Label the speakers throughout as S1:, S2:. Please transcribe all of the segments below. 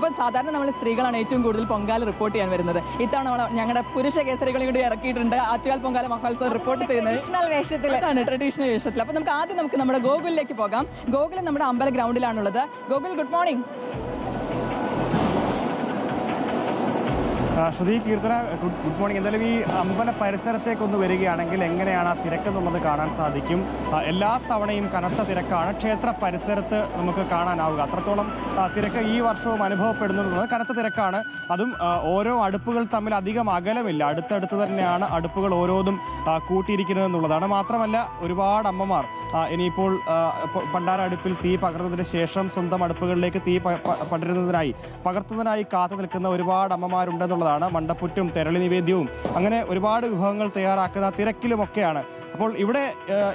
S1: അപ്പോൾ സാധാരണ നമ്മൾ സ്ത്രീകളാണ് ഏറ്റവും കൂടുതൽ പൊങ്കാല റിപ്പോർട്ട് ചെയ്യാൻ വരുന്നത്. ഇത്തവണ ഞങ്ങളുടെ പുരുഷ കേസരികളെ കൂടി ഇറക്കിയിട്ടുണ്ട്. ആറ്റുകാൽ പൊങ്കാല മഹോത്സവം റിപ്പോർട്ട് ചെയ്യുന്നത് ട്രഡീഷണൽ വേഷത്തിൽ. അപ്പോൾ നമുക്ക് നമ്മുടെ ഗോകുലിലേക്ക് പോകാം. ഗോകുലം നമ്മുടെ അമ്പല ഗ്രൗണ്ടിലാണുള്ളത്. Gokul, good morning.
S2: Shruti, Keerthana, good morning. എന്തായാലും ഈ അമ്പല പരിസരത്തേക്കൊന്ന് വരികയാണെങ്കിൽ എങ്ങനെയാണ് ആ തിരക്കെന്നുള്ളത് കാണാൻ സാധിക്കും. എല്ലാ തവണയും കനത്ത തിരക്കാണ് ക്ഷേത്ര പരിസരത്ത് നമുക്ക് കാണാനാവുക. അത്രത്തോളം തിരക്ക് ഈ വർഷവും അനുഭവപ്പെടുന്നുള്ളത് കനത്ത തിരക്കാണ്. അതും ഓരോ അടുപ്പുകൾ തമ്മിൽ അധികം അകലമില്ല, അടുത്തടുത്ത് തന്നെയാണ് അടുപ്പുകൾ ഓരോന്നും കൂട്ടിയിരിക്കുന്നത് എന്നുള്ളതാണ്. മാത്രമല്ല ഒരുപാട് അമ്മമാർ ഇനിയിപ്പോൾ പണ്ടാര അടുപ്പിൽ തീ പകർന്നതിന് ശേഷം സ്വന്തം അടുപ്പുകളിലേക്ക് തീ പകർത്തുന്നതിനായി കാത്തു നിൽക്കുന്ന ഒരുപാട് അമ്മമാരുണ്ടെന്നുള്ളതാണ്. മണ്ടപ്പുറ്റും തെരളി നിവേദ്യവും അങ്ങനെ ഒരുപാട് വിഭവങ്ങൾ തയ്യാറാക്കുന്ന തിരക്കിലുമൊക്കെയാണ്. അപ്പോൾ ഇവിടെ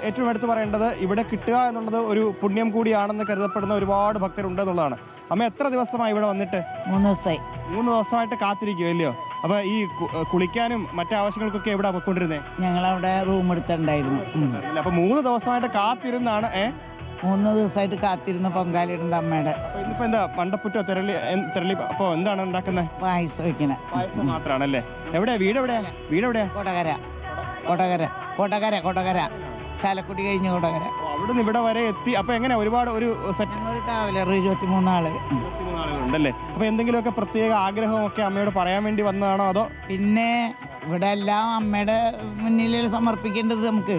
S2: ഏറ്റവും എടുത്തു പറയേണ്ടത് ഇവിടെ കിട്ടുക എന്നുള്ളത് ഒരു പുണ്യം കൂടിയാണെന്ന് കരുതപ്പെടുന്ന ഒരുപാട് ഭക്തരുണ്ടെന്നുള്ളതാണ്. അമ്മ എത്ര ദിവസമായി ഇവിടെ വന്നിട്ട്?
S3: 3 ദിവസമായി.
S2: 3 ദിവസമായിട്ട് കാത്തിരിക്കുമല്ലയോ? അപ്പൊ ഈ കുളിക്കാനും മറ്റു ആവശ്യങ്ങൾക്കൊക്കെ എവിടെ പോയിക്കൊണ്ടിരുന്നേ?
S3: ഞങ്ങളവിടെ റൂം എടുത്തിട്ടുണ്ടായിരുന്നു.
S2: അപ്പൊ 3 ദിവസമായിട്ട് കാത്തിരുന്നാണ്
S3: 3 ദിവസമായിട്ട് കാത്തിരുന്ന പൊങ്കാലിടുന്ന അമ്മയുടെ.
S2: ഇന്നിപ്പോ എന്താ മണ്ടപ്പുറ്റോ തെരളി? അപ്പൊ എന്താണ് ഉണ്ടാക്കുന്നത്?
S3: പായസം വെക്കണേ.
S2: പായസം മാത്രമാണല്ലേ? എവിടെയാ വീട്? എവിടെയാ?
S3: കൊടകര ചാലക്കുടി കഴിഞ്ഞ് കൊടകര.
S2: അവിടുന്ന് ഇവിടെ വരെ എത്തി. അപ്പൊ എങ്ങനെ ഒരുപാട് ഒരു
S3: ട്രാവലർ 23 ആള്
S2: ഉണ്ടല്ലേ? അപ്പൊ എന്തെങ്കിലുമൊക്കെ പ്രത്യേക ആഗ്രഹമൊക്കെ അമ്മയോട് പറയാൻ വേണ്ടി വന്നതാണോ അതോ?
S3: പിന്നെ ഇവിടെ എല്ലാം അമ്മയുടെ മുന്നിൽ സമർപ്പിക്കേണ്ടത് നമുക്ക്.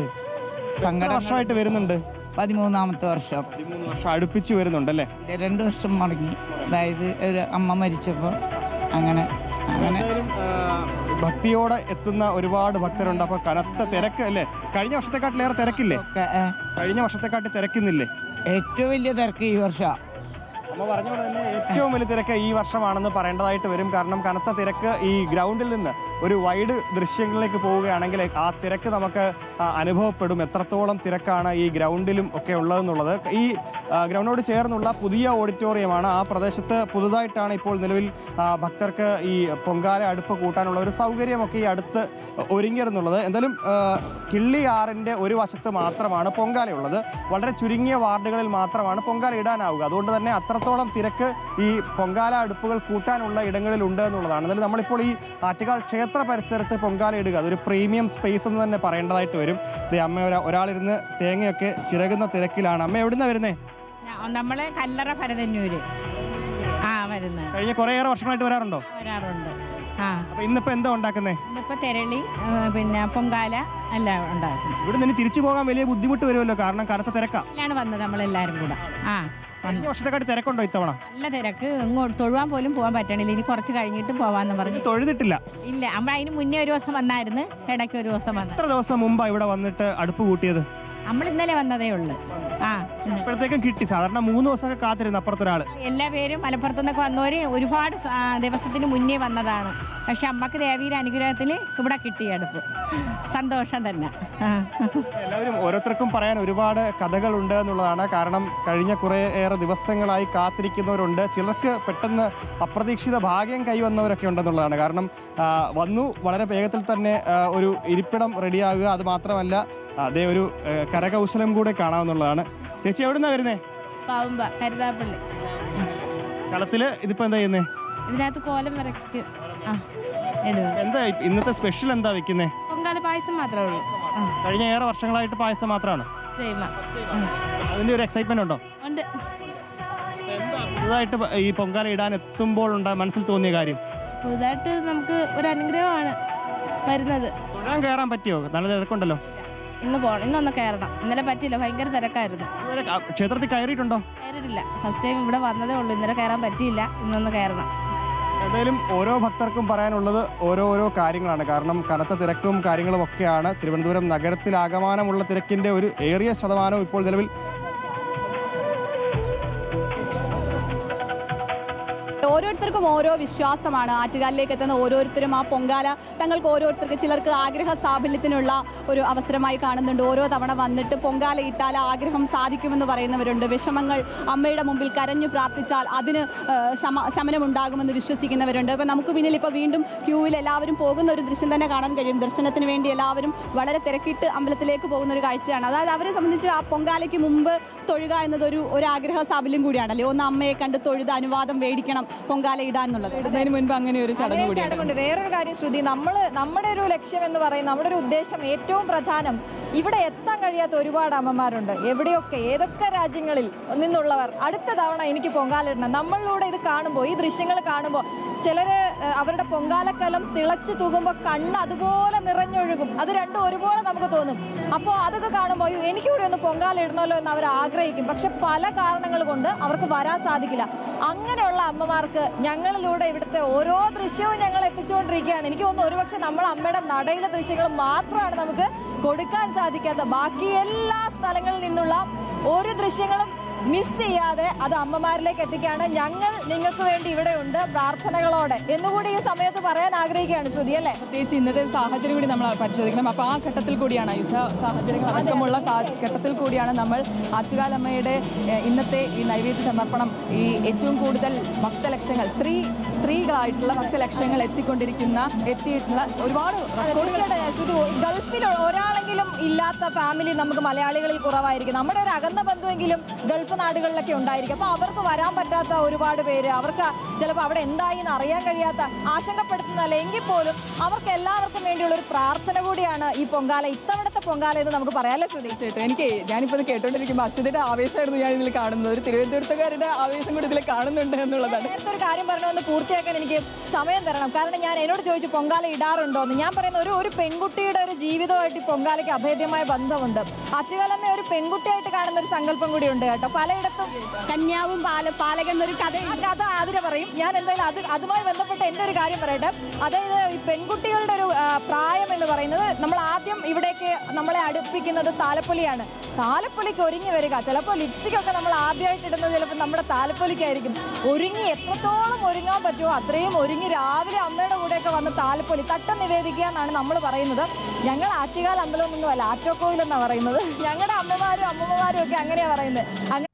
S2: വർഷമായിട്ട് വരുന്നുണ്ട്?
S3: 13ാമത്തെ വർഷം.
S2: 13 വർഷം അടുപ്പിച്ച് വരുന്നുണ്ടല്ലേ?
S3: 2 വർഷം മുടങ്ങി. അതായത് ഒരു അമ്മ മരിച്ചപ്പോൾ അങ്ങനെ
S2: ഭക്തിയോടെ എത്തുന്ന ഒരുപാട് ഭക്തരുണ്ട്. അപ്പൊ കനത്ത തിരക്ക് അല്ലേ? കഴിഞ്ഞ വർഷത്തെക്കാട്ടിലേറെ തിരക്കില്ലേ? കഴിഞ്ഞ വർഷത്തെക്കാട്ടി തിരക്കുന്നില്ലേ?
S3: ഏറ്റവും വലിയ തിരക്ക് ഈ വർഷം.
S2: അമ്മ പറഞ്ഞ പോലെ തന്നെ ഏറ്റവും വലിയ തിരക്ക് ഈ വർഷമാണെന്ന് പറയേണ്ടതായിട്ട് വരും. കാരണം കനത്ത തിരക്ക് ഈ ഗ്രൗണ്ടിൽ നിന്ന് ഒരു വൈഡ് ദൃശ്യങ്ങളിലേക്ക് പോവുകയാണെങ്കിൽ ആ തിരക്ക് നമുക്ക് അനുഭവപ്പെടും. എത്രത്തോളം തിരക്കാണ് ഈ ഗ്രൗണ്ടിലും ഒക്കെ ഉള്ളതെന്നുള്ളത്. ഈ ഗ്രൗണ്ടിനോട് ചേർന്നുള്ള പുതിയ ഓഡിറ്റോറിയമാണ്. ആ പ്രദേശത്ത് പുതുതായിട്ടാണ് ഇപ്പോൾ നിലവിൽ ഭക്തർക്ക് ഈ പൊങ്കാല അടുപ്പ് കൂട്ടാനുള്ള ഒരു സൗകര്യമൊക്കെ ഈ അടുത്ത് ഒരുങ്ങിയിരുന്നുള്ളത്. എന്തായാലും കിള്ളിയാറിൻ്റെ ഒരു വശത്ത് മാത്രമാണ് പൊങ്കാലയുള്ളത്. വളരെ ചുരുങ്ങിയ വാർഡുകളിൽ മാത്രമാണ് പൊങ്കാല ഇടാനാവുക. അതുകൊണ്ട് തന്നെ അത്രത്തോളം തിരക്ക് ഈ പൊങ്കാല അടുപ്പുകൾ കൂട്ടാനുള്ള ഇടങ്ങളിലുണ്ട് എന്നുള്ളതാണ്. എന്നാലും നമ്മളിപ്പോൾ ഈ ആറ്റുകാൽ ക്ഷേത്ര പരിസരത്ത് പൊങ്കാല ഇടുക അതൊരു പ്രീമിയം സ്പേസ് എന്ന് തന്നെ പറയേണ്ടതായിട്ട് വരും. അമ്മ ഒരാളിരുന്ന് തേങ്ങയൊക്കെ ചിരകുന്ന തിരക്കിലാണ്. അമ്മ എവിടുന്നാ വരുന്നേ?
S4: നമ്മള് കല്ലറ ഭരതന്നൂര് വരുന്നത്.
S2: കഴിഞ്ഞ കുറേയേറെ വർഷമായിട്ട് വരാറുണ്ട്. അപ്പൊ ഇന്നിപ്പോ എന്താ ഉണ്ടാക്കുന്നേ?
S4: ഇന്നിപ്പോ തെരളി പിന്നെ പൊങ്കാല എല്ലാം ഉണ്ടാക്കും.
S2: ഇവിടെ നിന്ന് തിരിച്ചു പോകാൻ വലിയ ബുദ്ധിമുട്ട് വരുമല്ലോ, കാരണം കനത്ത തിരക്കാണ്
S4: വന്നത് നമ്മളെല്ലാരും കൂടെ.
S2: വർഷത്തെക്കാട്ടി തിരക്കുണ്ടോ ഇത്തവണ?
S4: നല്ല തിരക്ക്, ഇങ്ങോട്ട് തൊഴുവാൻ പോലും പോകാൻ പറ്റണില്ല. ഇനി കുറച്ച് കഴിഞ്ഞിട്ട് പോവാന്ന് പറഞ്ഞു.
S2: തൊഴുതിട്ടില്ല?
S4: ഇല്ല, നമ്മൾ അതിന് മുന്നേ ഒരു ദിവസം വന്നായിരുന്നു, ഇടയ്ക്ക് ഒരു ദിവസം വന്നു.
S2: എത്ര ദിവസം മുമ്പാ ഇവിടെ വന്നിട്ട് അടുപ്പ് കൂട്ടിയത്?
S4: നമ്മൾ ഇന്നലെ വന്നതേ ഉള്ളു.
S2: ഇപ്പോഴത്തേക്കും കിട്ടി. സാധാരണ 3 ദിവസമൊക്കെ കാത്തിരുന്നു അപ്പുറത്തൊരാള്.
S4: എല്ലാ പേരും മലപ്പുറത്തു നിന്നൊക്കെ വന്നവര് ഒരുപാട് ദിവസത്തിന് മുന്നേ വന്നതാണ്. പക്ഷെ അമ്മക്ക് ദേവിയുടെ അനുഗ്രഹത്തിൽ ഇവിടെ കിട്ടിയ അടുപ്പ് സന്തോഷം തന്നെ.
S2: എല്ലാവരും ഓരോരുത്തർക്കും പറയാൻ ഒരുപാട് കഥകളുണ്ട് എന്നുള്ളതാണ്. കാരണം കഴിഞ്ഞ കുറേയേറെ ദിവസങ്ങളായി കാത്തിരിക്കുന്നവരുണ്ട്. ചിലർക്ക് പെട്ടെന്ന് അപ്രതീക്ഷിത ഭാഗ്യം കൈവന്നവരൊക്കെ ഉണ്ടെന്നുള്ളതാണ്. കാരണം വന്നു വളരെ വേഗത്തിൽ തന്നെ ഒരു ഇരിപ്പിടം റെഡിയാകുക, അത് മാത്രമല്ല അതേ ഒരു കരകൗശലം കൂടെ കാണാവുന്നതാണ്. ചേച്ചി എവിടുന്നാ വരുന്നേ?
S4: കരുതാപ്പള്ളി.
S2: കളത്തില് ഇതിപ്പോ എന്താ ചെയ്യുന്നേ?
S4: ഇതിനകത്ത് കോലം വരയ്ക്കും.
S2: എന്താ ഇന്നത്തെ സ്പെഷ്യൽ എന്താ വെക്കുന്നേ?
S4: പൊങ്കാല പായസം മാത്രമേ ഉള്ളൂ.
S2: കഴിഞ്ഞ ഏറെ വർഷങ്ങളായിട്ട് പായസം മാത്രമാണ്. അതിന്റെ ഒരു എക്സൈറ്റ്മെന്റ് ഉണ്ടോ?
S4: ഉണ്ട്.
S2: പുതുതായിട്ട് ഈ പൊങ്കാല ഇടാൻ എത്തുമ്പോൾ മനസ്സിൽ തോന്നിയ കാര്യം?
S4: പുതുതായിട്ട് നമുക്ക് ഒരു അനുഗ്രഹമാണ് വരുന്നത്.
S2: തൊഴാൻ കയറാൻ പറ്റിയോ? നല്ല തിരക്കുണ്ടല്ലോ.
S4: ഇന്ന് പോകണം, ഇന്നൊന്ന് കയറണം. ഇന്നലെ പറ്റിയില്ല, ഭയങ്കര തിരക്കായിരുന്നു.
S2: ക്ഷേത്രത്തിൽ കയറിയിട്ടുണ്ടോ?
S4: കയറിയിട്ടില്ല, ഫസ്റ്റ് ടൈം ഇവിടെ വന്നതേ ഉള്ളൂ. ഇന്നലെ കയറാൻ പറ്റിയില്ല, ഇന്നൊന്ന് കയറണം.
S2: എന്തായാലും ഓരോ ഭക്തർക്കും പറയാനുള്ളത് ഓരോരോ കാര്യങ്ങളാണ്. കാരണം കനത്ത തിരക്കും കാര്യങ്ങളും ഒക്കെയാണ്. തിരുവനന്തപുരം നഗരത്തിൽ ആകമാനമുള്ള തിരക്കിൻ്റെ ഒരു ഏറിയ ശതമാനവും ഇപ്പോൾ നിലവിൽ
S1: ഓരോരുത്തർക്കും ഓരോ വിശ്വാസമാണ്. ആറ്റുകാലിലേക്ക് എത്തുന്ന ഓരോരുത്തരും ആ പൊങ്കാല തങ്ങൾക്ക് ഓരോരുത്തർക്ക് ചിലർക്ക് ആഗ്രഹ സാഫല്യത്തിനുള്ള ഒരു അവസരമായി കാണുന്നുണ്ട്. ഓരോ തവണ വന്നിട്ട് പൊങ്കാല ഇട്ടാൽ ആഗ്രഹം സാധിക്കുമെന്ന് പറയുന്നവരുണ്ട്. വിഷമങ്ങൾ അമ്മയുടെ മുമ്പിൽ കരഞ്ഞു പ്രാർത്ഥിച്ചാൽ അതിന് ശമനമുണ്ടാകുമെന്ന് വിശ്വസിക്കുന്നവരുണ്ട്. അപ്പോൾ നമുക്ക് പിന്നിൽ ഇപ്പോൾ വീണ്ടും ക്യൂവിൽ എല്ലാവരും പോകുന്ന ഒരു ദൃശ്യം തന്നെ കാണാൻ കഴിയും. ദർശനത്തിന് വേണ്ടി എല്ലാവരും വളരെ തിരക്കിട്ട് അമ്പലത്തിലേക്ക് പോകുന്ന ഒരു കാഴ്ചയാണ്. അതായത് അവരെ സംബന്ധിച്ച് ആ പൊങ്കാലയ്ക്ക് മുമ്പ് തൊഴുക എന്നത് ഒരു ആഗ്രഹ സാഫല്യം കൂടിയാണല്ലോ. ഒന്ന് അമ്മയെ കണ്ട് തൊഴുത് അനുവാദം മേടിക്കണം പൊങ്കാല ഇടാന്നുള്ളത്?
S5: ഇടുന്നതിന് മുൻപ് അങ്ങനെ ഒരു ചടങ്ങ് കൂടിയുണ്ട്.
S6: വേറൊരു കാര്യം ശ്രുതി, നമ്മുടെ ഒരു ലക്ഷ്യം എന്ന് പറയുന്നത്, നമ്മുടെ ഒരു ഉദ്ദേശം, ഏറ്റവും പ്രധാനം, ഇവിടെ എത്താൻ കഴിയാത്ത ഒരുപാട് അമ്മമാരുണ്ട്, എവിടെയൊക്കെ ഏതൊക്കെ രാജ്യങ്ങളിൽ നിന്നുള്ളവർ. അടുത്ത തവണ എനിക്ക് പൊങ്കാല ഇടണം. നമ്മളിലൂടെ ഇത് കാണുമ്പോൾ, ഈ ദൃശ്യങ്ങൾ കാണുമ്പോൾ, ചിലര് അവരുടെ പൊങ്കാലക്കലം തിളച്ചു തൂകുമ്പോൾ കണ്ണ് അതുപോലെ നിറഞ്ഞൊഴുകും. അത് രണ്ടും ഒരുപോലെ നമുക്ക് തോന്നും. അപ്പോൾ അതൊക്കെ കാണുമ്പോൾ എനിക്ക് കൂടി ഒന്ന് പൊങ്കാല ഇടണമല്ലോ എന്ന് അവർ ആഗ്രഹിക്കും. പക്ഷെ പല കാരണങ്ങൾ കൊണ്ട് അവർക്ക് വരാൻ സാധിക്കില്ല. അങ്ങനെയുള്ള അമ്മമാർക്ക് ഞങ്ങളിലൂടെ ഇവിടുത്തെ ഓരോ ദൃശ്യവും ഞങ്ങൾ എത്തിച്ചുകൊണ്ടിരിക്കുകയാണ്. എനിക്ക് തോന്നുന്നു ഒരുപക്ഷെ നമ്മൾ അമ്മയുടെ നടയിലെ ദൃശ്യങ്ങൾ മാത്രമാണ് നമുക്ക് കൊടുക്കാൻ സാധിക്കാത്ത. ബാക്കി എല്ലാ സ്ഥലങ്ങളിൽ നിന്നുള്ള ഒരു ദൃശ്യങ്ങളും മിസ് ചെയ്യാതെ അത് അമ്മമാരിലേക്ക് എത്തിക്കുകയാണ്. ഞങ്ങൾ നിങ്ങൾക്ക് വേണ്ടി ഇവിടെ ഉണ്ട് പ്രാർത്ഥനകളോടെ എന്നുകൂടി ഈ സമയത്ത് പറയാൻ ആഗ്രഹിക്കുകയാണ് ശ്രുതി, അല്ലേ?
S5: പ്രത്യേകിച്ച് ഇന്നത്തെ സാഹചര്യം കൂടി നമ്മൾ പരിശോധിക്കണം. അപ്പോൾ ആ ഘട്ടത്തിൽ കൂടിയാണ്, യുദ്ധ സാഹചര്യങ്ങൾ അടക്കമുള്ള ഘട്ടത്തിൽ കൂടിയാണ് നമ്മൾ ആറ്റുകാലമ്മയുടെ ഇന്നത്തെ ഈ നൈവേദ്യ സമർപ്പണം, ഈ ഏറ്റവും കൂടുതൽ ഭക്തലക്ഷങ്ങൾ, സ്ത്രീകളായിട്ടുള്ള ഭക്തലക്ഷങ്ങൾ എത്തിയിട്ടുള്ള ഒരുപാട്
S6: ശ്രുതി, ഗൾഫിൽ ഒരാളെങ്കിലും ഇല്ലാത്ത ഫാമിലി നമുക്ക് മലയാളികളിൽ കുറവായിരിക്കും. നമ്മുടെ ഒരു അകന്ന ബന്ധുവെങ്കിലും ഗൾഫ് നാടുകളിലൊക്കെ ഉണ്ടായിരിക്കും. അപ്പൊ അവർക്ക് വരാൻ പറ്റാത്ത ഒരുപാട് പേര്, അവർക്ക് ചിലപ്പോൾ അവിടെ എന്തായി എന്ന് അറിയാൻ കഴിയാത്ത, ആശങ്കപ്പെടുത്തുന്നതല്ല എങ്കിൽ പോലും അവർക്ക് എല്ലാവർക്കും വേണ്ടിയുള്ള ഒരു പ്രാർത്ഥന കൂടിയാണ് ഈ പൊങ്കാല, ഇത്തവണത്തെ പൊങ്കാല എന്ന് നമുക്ക് പറയാല്ലേ ശ്രുതി?
S5: എനിക്ക് ഞാനിപ്പോൾ ഇത് കേട്ടോണ്ടിരിക്കുമ്പോൾ അശ്വതിയുടെ ആവേശമായിരുന്നു ഞാൻ ഇതിൽ കാണുന്നത്. ഒരു തിരുവനന്തപുരത്തുകാരുടെ ആവേശം കൂടി ഇതിൽ കാണുന്നുണ്ട് എന്നുള്ളതാണ്.
S6: നേരത്തെ ഒരു കാര്യം പറഞ്ഞൊന്ന് പൂർത്തിയാക്കാൻ എനിക്ക് സമയം തരണം. കാരണം ഞാൻ എന്നോട് ചോദിച്ചു പൊങ്കാല ഇടാറുണ്ടോ എന്ന്. ഞാൻ പറയുന്ന ഒരു പെൺകുട്ടിയുടെ ഒരു ജീവിതമായിട്ട് ഈ പൊങ്കാലയ്ക്ക് അഭേദ്യമായ ബന്ധമുണ്ട്. ആറ്റുകാലമ്മ ഒരു പെൺകുട്ടിയായിട്ട് കാണുന്ന ഒരു സങ്കല്പം കൂടി ഉണ്ട് കേട്ടോ. പലയിടത്തും
S1: കന്യാവും പാലകൻ എന്നൊരു കഥ
S6: അതിനെ പറയും. ഞാൻ എന്തായാലും അതുമായി ബന്ധപ്പെട്ട എൻ്റെ ഒരു കാര്യം പറയട്ടെ. അതായത് ഈ പെൺകുട്ടികളുടെ ഒരു പ്രായം എന്ന് പറയുന്നത്, നമ്മൾ ആദ്യം ഇവിടേക്ക് നമ്മളെ അടുപ്പിക്കുന്നത് താലപ്പൊലിയാണ്. താലപ്പൊലിക്ക് ഒരുങ്ങി വരിക. ചിലപ്പോൾ ലിപ്സ്റ്റിക് ഒക്കെ നമ്മൾ ആദ്യമായിട്ട് ഇടുന്നത് ചിലപ്പോൾ നമ്മുടെ താലപ്പൊലിക്കായിരിക്കും. ഒരുങ്ങി എത്രത്തോളം ഒരുങ്ങാൻ പറ്റുമോ അത്രയും ഒരുങ്ങി രാവിലെ അമ്മയുടെ കൂടെയൊക്കെ വന്ന് താലപ്പൊലി തട്ടം നിവേദിക്കുക എന്നാണ് നമ്മൾ പറയുന്നത്. ഞങ്ങൾ ആറ്റുകാൽ അമ്പലമൊന്നുമല്ല, ആറ്റോക്കോവിൽ എന്നാണ് പറയുന്നത്. ഞങ്ങളുടെ അമ്മമാരും ഒക്കെ അങ്ങനെയാണ് പറയുന്നത്.